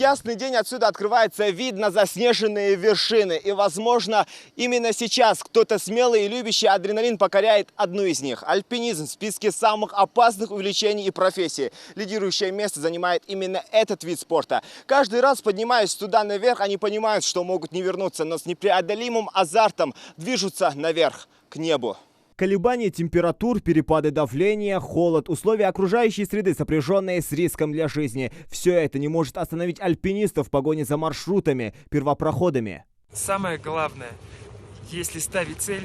Ясный день, отсюда открывается вид на заснеженные вершины. И, возможно, именно сейчас кто-то смелый и любящий адреналин покоряет одну из них. Альпинизм в списке самых опасных увлечений и профессий. Лидирующее место занимает именно этот вид спорта. Каждый раз, поднимаясь туда наверх, они понимают, что могут не вернуться, но с непреодолимым азартом движутся наверх, к небу. Колебания температур, перепады давления, холод, условия окружающей среды, сопряженные с риском для жизни. Все это не может остановить альпинистов в погоне за маршрутами, первопроходами. Самое главное, если ставить цель,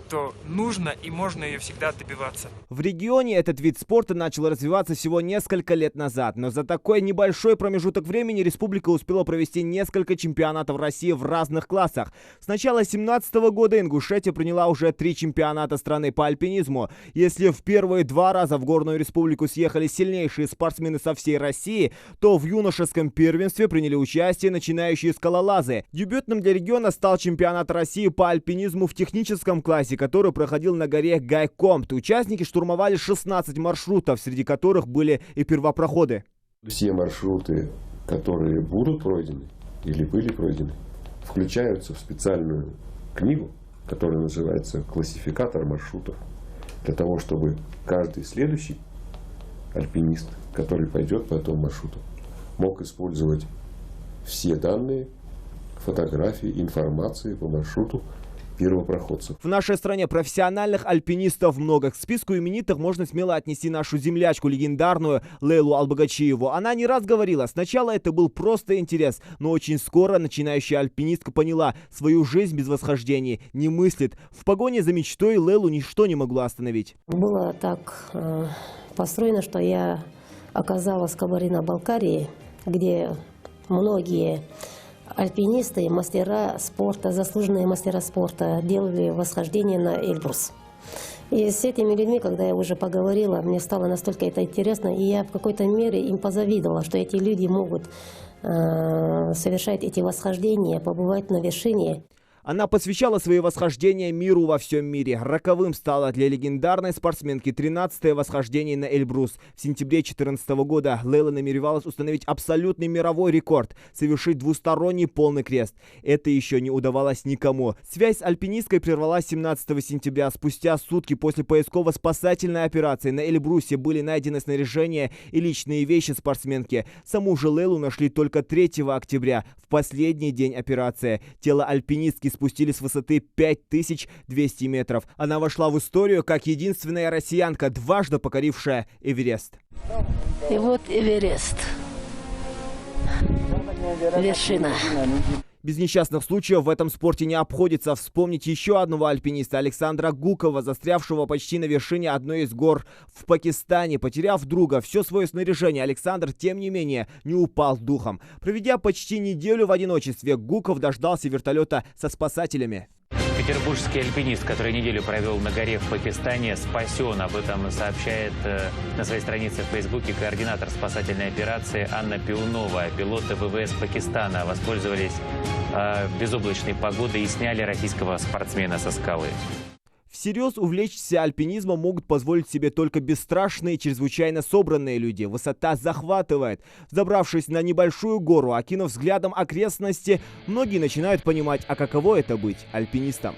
то нужно и можно ее всегда добиваться. В регионе этот вид спорта начал развиваться всего несколько лет назад, но за такой небольшой промежуток времени республика успела провести несколько чемпионатов России в разных классах. С начала 2017 года Ингушетия приняла уже 3 чемпионата страны по альпинизму. Если в первые 2 раза в горную республику съехали сильнейшие спортсмены со всей России, то в юношеском первенстве приняли участие начинающие скалолазы. Дебютным для региона стал чемпионат России по альпинизму в техническом классе, который проходил на горе Гайкомт. Участники штурмовали 16 маршрутов, среди которых были и первопроходы. Все маршруты, которые будут пройдены или были пройдены, включаются в специальную книгу, которая называется «Классификатор маршрутов», для того, чтобы каждый следующий альпинист, который пойдет по этому маршруту, мог использовать все данные, фотографии, информации по маршруту первопроходцев. В нашей стране профессиональных альпинистов много. К списку именитых можно смело отнести нашу землячку, легендарную Лейлу Албогачиеву. Она не раз говорила, сначала это был просто интерес, но очень скоро начинающая альпинистка поняла, свою жизнь без восхождений не мыслит. В погоне за мечтой Лейлу ничто не могло остановить. Было так построено, что я оказалась в Кабардино-Балкарии, где многие альпинисты, мастера спорта, заслуженные мастера спорта делали восхождение на Эльбрус. И с этими людьми, когда я уже поговорила, мне стало настолько это интересно, и я в какой-то мере им позавидовала, что эти люди могут совершать эти восхождения, побывать на вершине. Она посвящала свои восхождения миру во всем мире. Роковым стало для легендарной спортсменки 13-е восхождение на Эльбрус. В сентябре 2014 года Лейла намеревалась установить абсолютный мировой рекорд – совершить двусторонний полный крест. Это еще не удавалось никому. Связь с альпинисткой прервалась 17 сентября. Спустя сутки после поисково-спасательной операции на Эльбрусе были найдены снаряжение и личные вещи спортсменки. Саму же Лейлу нашли только 3 октября, в последний день операции. Тело альпинистки спустили с высоты 5200 метров. Она вошла в историю как единственная россиянка, дважды покорившая Эверест. И вот Эверест. Вершина. Без несчастных случаев в этом спорте не обходится. Вспомнить еще одного альпиниста, Александра Гукова, застрявшего почти на вершине одной из гор в Пакистане. Потеряв друга, все свое снаряжение, Александр, тем не менее, не упал духом. Проведя почти неделю в одиночестве, Гуков дождался вертолета со спасателями. Петербургский альпинист, который неделю провел на горе в Пакистане, спасен. Об этом сообщает на своей странице в Фейсбуке координатор спасательной операции Анна Пиунова. Пилоты ВВС Пакистана воспользовались безоблачной погодой и сняли российского спортсмена со скалы. Всерьез увлечься альпинизмом могут позволить себе только бесстрашные и чрезвычайно собранные люди. Высота захватывает. Забравшись на небольшую гору, окинув взглядом окрестности, многие начинают понимать, а каково это быть альпинистом.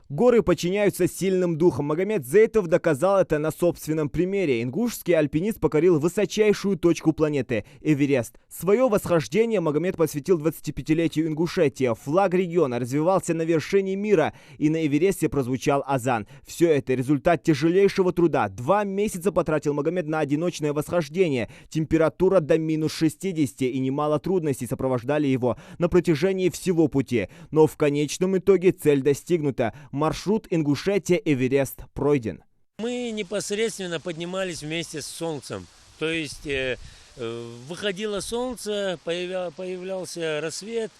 Горы подчиняются сильным духом. Магомед Зейтов доказал это на собственном примере. Ингушский альпинист покорил высочайшую точку планеты – Эверест. Свое восхождение Магомед посвятил 25-летию Ингушетии. Флаг региона развивался на вершине мира, и на Эвересте прозвучал азан. Все это результат тяжелейшего труда. 2 месяца потратил Магомед на одиночное восхождение. Температура до -60 и немало трудностей сопровождали его на протяжении всего пути. Но в конечном итоге цель достигнута. Маршрут Ингушетия-Эверест пройден. Мы непосредственно поднимались вместе с солнцем. То есть выходило солнце, появлялся рассвет,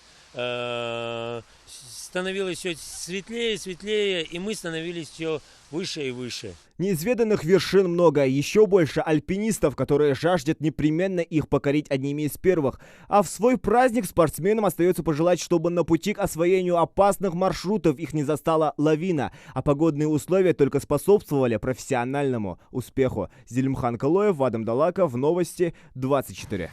становилось все светлее и светлее, и мы становились все выше и выше. Неизведанных вершин много, еще больше альпинистов, которые жаждут непременно их покорить одними из первых. А в свой праздник спортсменам остается пожелать, чтобы на пути к освоению опасных маршрутов их не застала лавина, а погодные условия только способствовали профессиональному успеху. Зелимхан Калоев, Вадим Далаков, Новости 24.